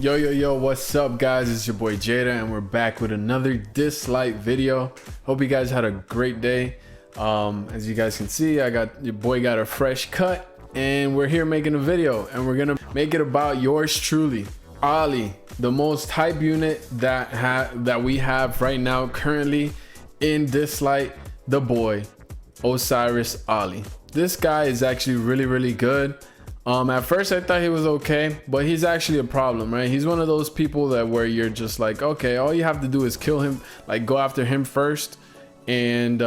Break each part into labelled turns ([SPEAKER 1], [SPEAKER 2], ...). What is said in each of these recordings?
[SPEAKER 1] Yo, what's up guys? It's your boy Jadaa and we're back with another Dislyte video. Hope you guys had a great day. As you guys can see, your boy got a fresh cut and we're here making a video, and we're gonna make it about yours truly, Ollie, the most hype unit that we have right now currently in Dislyte, the boy Osiris Ollie. This guy is actually really good. At first I thought he was okay, but he's actually a problem, right? He's one of those people that where you're just like, okay, all you have to do is kill him, like go after him first, and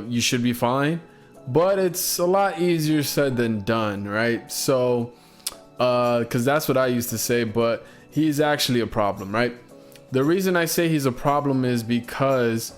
[SPEAKER 1] you should be fine. But it's a lot easier said than done, right? So because that's what I used to say, but he's actually a problem, right? The reason I say he's a problem is because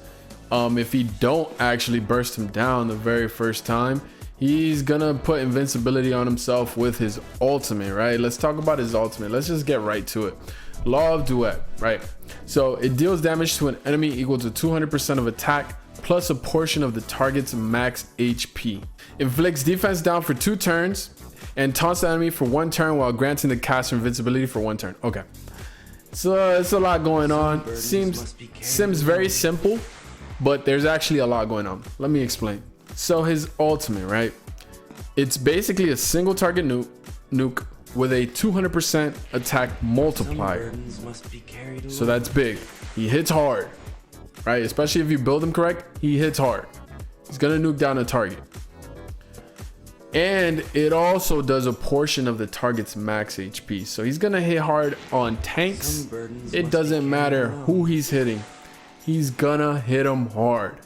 [SPEAKER 1] if you don't actually burst him down the very first time, he's gonna put invincibility on himself with his ultimate, right? Let's talk about his ultimate. Let's just get right to it. Law of Duet, right? So it deals damage to an enemy equal to 200% of attack plus a portion of the target's max HP. Inflicts defense down for 2 turns and taunts the enemy for 1 turn while granting the caster invincibility for 1 turn. Okay, so it's a lot going on. Seems very simple, but there's actually a lot going on. Let me explain. So his ultimate, right? It's basically a single target nuke with a 200% attack multiplier. So that's big. He hits hard, right? Especially if you build him correct, he hits hard. He's gonna nuke down a target. And it also does a portion of the target's max HP. So he's gonna hit hard on tanks. It doesn't matter who he's hitting. He's gonna hit him hard,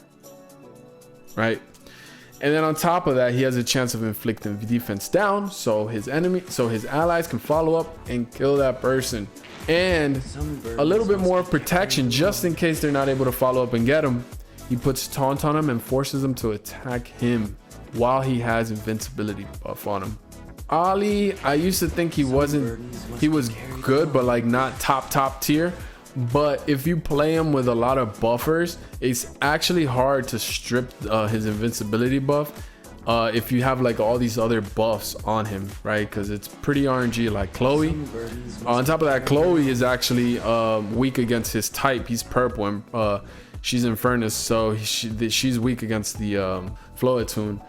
[SPEAKER 1] right? And then on top of that, he has a chance of inflicting defense down, so his allies can follow up and kill that person, and a little bit more protection just in case they're not able to follow up and get him. He puts taunt on him and forces him to attack him while he has invincibility buff on him. Ollie, I used to think he was good, but like not top tier. But if you play him with a lot of buffers, it's actually hard to strip his invincibility buff if you have like all these other buffs on him, right? Because it's pretty RNG like Chloe. On top of that, Chloe is actually weak against his type. He's purple and she's Infernus, so she's weak against the Flow Attune.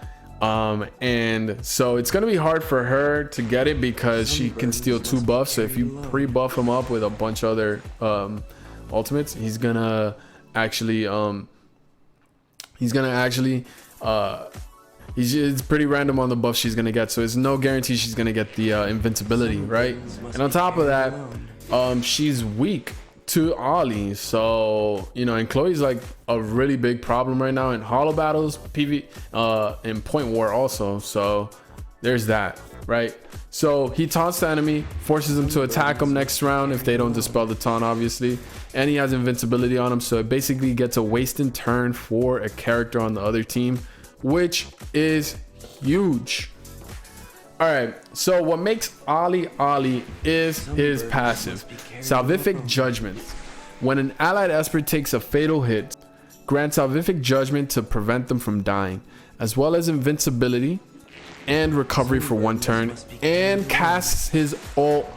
[SPEAKER 1] And so it's gonna be hard for her to get it because she can steal 2 buffs. So if you pre-buff him up with a bunch of other ultimates, he's gonna actually it's pretty random on the buff she's gonna get, so it's no guarantee she's gonna get the invincibility, right? And on top of that, she's weak to Ollie, so you know, and Chloe's like a really big problem right now in holo battles, in point war also, so there's that, right? So he taunts the enemy, forces them to attack him next round if they don't dispel the taunt, obviously, and he has invincibility on him, so it basically gets a wasted turn for a character on the other team, which is huge. All right, so what makes Ollie is his passive, Salvific Judgment. When an allied esper takes a fatal hit, grant Salvific Judgment to prevent them from dying, as well as invincibility and recovery for 1 turn, and casts his ult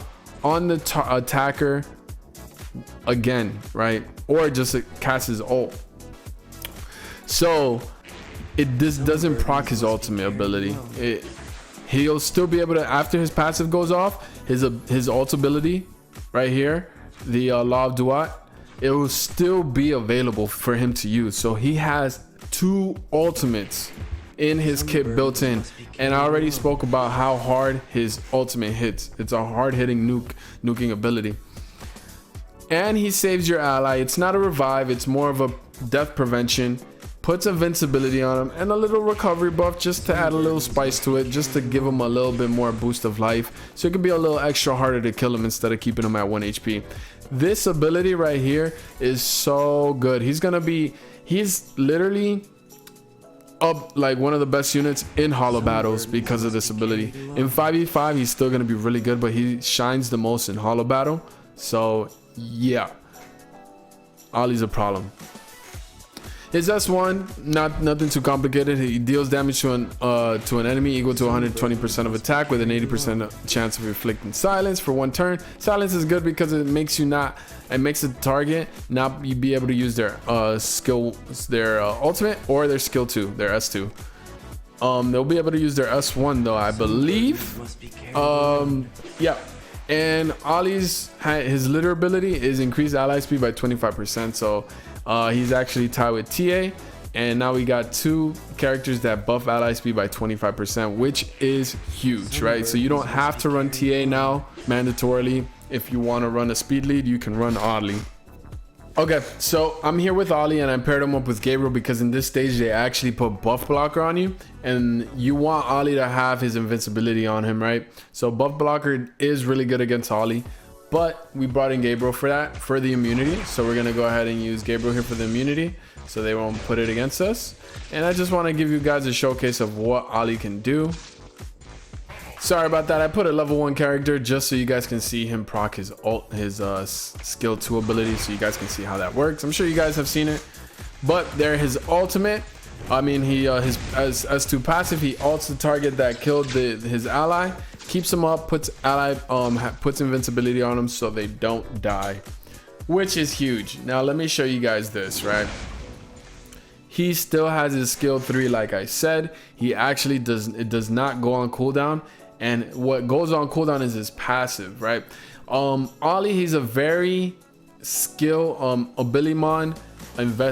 [SPEAKER 1] on the attacker again, right? Or just casts his ult. So this doesn't proc his ultimate ability. He'll still be able to, after his passive goes off, his ult ability right here, the Law of Duet, it will still be available for him to use. So he has 2 ultimates in his kit built in, and I already spoke about how hard his ultimate hits. It's a hard hitting nuking ability, and he saves your ally. It's not a revive, it's more of a death prevention. Puts invincibility on him and a little recovery buff just to add a little spice to it, just to give him a little bit more boost of life, so it can be a little extra harder to kill him instead of keeping him at 1 HP. This ability right here is so good. He's literally up like one of the best units in holo battles because of this ability. In 5v5 he's still gonna be really good, but he shines the most in holo battle. So yeah, Ollie's a problem. His S1, nothing too complicated. He deals damage to an enemy equal to 120% of attack with an 80% chance of inflicting silence for 1 turn. Silence is good because it makes the target not be able to use their ultimate or their skill 2, their S2. They'll be able to use their S1 though, I believe. Yeah. And Ollie's his litter ability is increased ally speed by 25%. So he's actually tied with TA. And now we got 2 characters that buff ally speed by 25%, which is huge, right? So you don't have to run TA now mandatorily. If you want to run a speed lead, you can run Ollie. Okay, so I'm here with Ollie and I paired him up with Gabriel because in this stage they actually put buff blocker on you, and you want Ollie to have his invincibility on him, right? So buff blocker is really good against Ollie, but we brought in Gabriel for that, for the immunity. So we're gonna go ahead and use Gabriel here for the immunity so they won't put it against us. And I just want to give you guys a showcase of what Ollie can do. Sorry about that. I put a level 1 character just so you guys can see him proc his skill 2 ability, so you guys can see how that works. I'm sure you guys have seen it, but there his ultimate. I mean, he his S2 passive, he ults the target that killed his ally, keeps him up, puts invincibility on them so they don't die, which is huge. Now let me show you guys this, right? He still has his skill 3, like I said. He actually does not go on cooldown. And what goes on cooldown is his passive, right? Ollie, he's a very skill abilimon,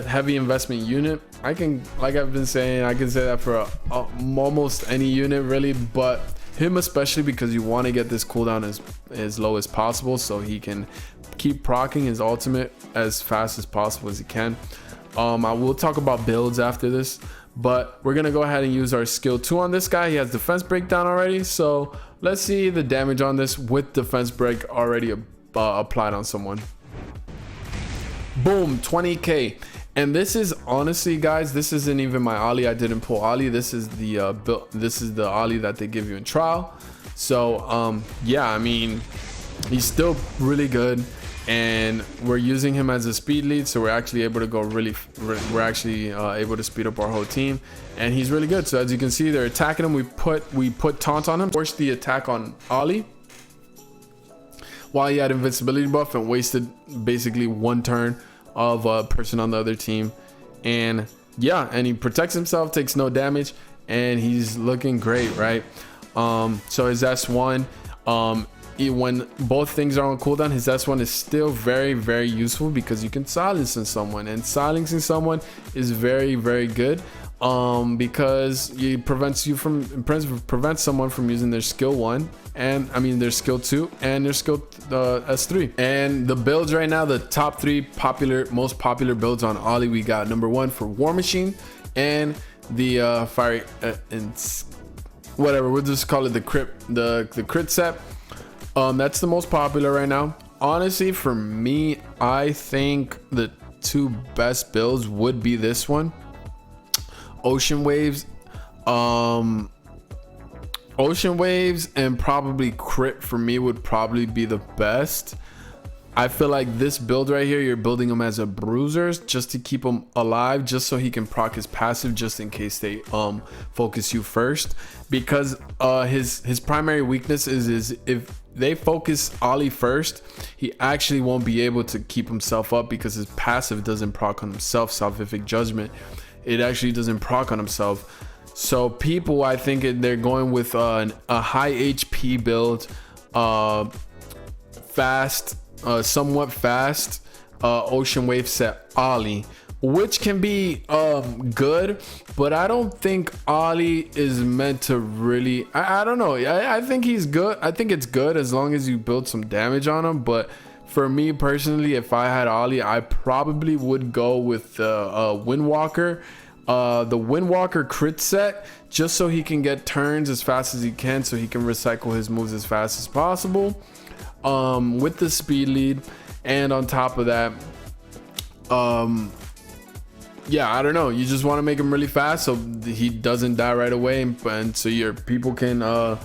[SPEAKER 1] heavy investment unit. Like I've been saying, I can say that for almost any unit really, but him especially because you want to get this cooldown as low as possible so he can keep proccing his ultimate as fast as possible as he can. I will talk about builds after this, but we're gonna go ahead and use our skill 2 on this guy. He has defense breakdown already, so let's see the damage on this with defense break already applied on someone. Boom, 20k. And this is honestly, guys, this isn't even my Ollie. I didn't pull Ollie. This is the Ollie that they give you in trial. So yeah, I mean, he's still really good. And we're using him as a speed lead, so we're actually able to go able to speed up our whole team, and he's really good. So as you can see, they're attacking him. We put taunt on him, forced the attack on Ollie while he had invincibility buff, and wasted basically 1 turn of a person on the other team. And yeah, and he protects himself, takes no damage, and he's looking great, right? So his S1, when both things are on cooldown, his S1 is still very, very useful because you can silence someone, and silencing someone is very, very good because it prevents someone from using their skill 1, and I mean their skill 2 and their skill S3. And the builds right now, the top 3 most popular builds on Ollie, we got number 1 for War Machine and the fire and whatever, we'll just call it the crit set. That's the most popular right now. Honestly, for me, I think the 2 best builds would be this one, Ocean Waves, and probably crit for me would probably be the best. I feel like this build right here, you're building him as a bruiser just to keep him alive, just so he can proc his passive just in case they focus you first, because his primary weakness is if they focus Ollie first, he actually won't be able to keep himself up because his passive doesn't proc on himself. Salvific Judgment, it actually doesn't proc on himself. So people, I think they're going with a high HP build, fast, somewhat fast, Ocean Wave set Ollie, which can be good, but I don't think Ollie is meant to really, I don't know, I think he's good. I think it's good as long as you build some damage on him, but for me personally, if I had Ollie, I probably would go with Windwalker, the Windwalker crit set, just so he can get turns as fast as he can, so he can recycle his moves as fast as possible, with the speed lead. And on top of that, yeah, I don't know, you just want to make him really fast so he doesn't die right away, and so your people can I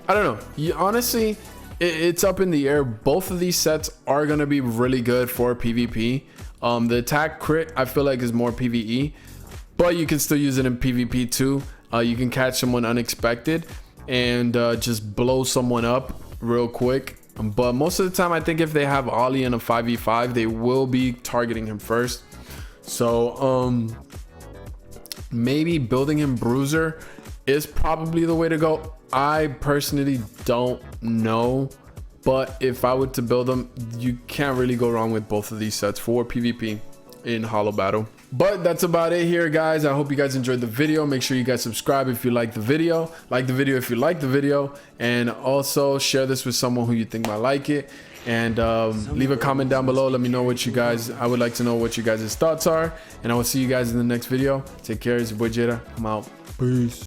[SPEAKER 1] don't know, honestly, it's up in the air. Both of these sets are going to be really good for PvP. The attack crit I feel like is more PvE, but you can still use it in PvP too. You can catch someone unexpected and just blow someone up real quick. But most of the time I think if they have Ollie in a 5v5, they will be targeting him first. So maybe building him bruiser is probably the way to go. I personally don't know, but if I were to build them, you can't really go wrong with both of these sets for PvP in Holo Battle. But that's about it here, guys. I hope you guys enjoyed the video. Make sure you guys subscribe if you like the video, if you like the video, and also share this with someone who you think might like it. And leave a comment down below. Let me know what you guys, I would like to know what you guys' thoughts are. And I will see you guys in the next video. Take care. It's your boy Jadaa. I'm out. Peace.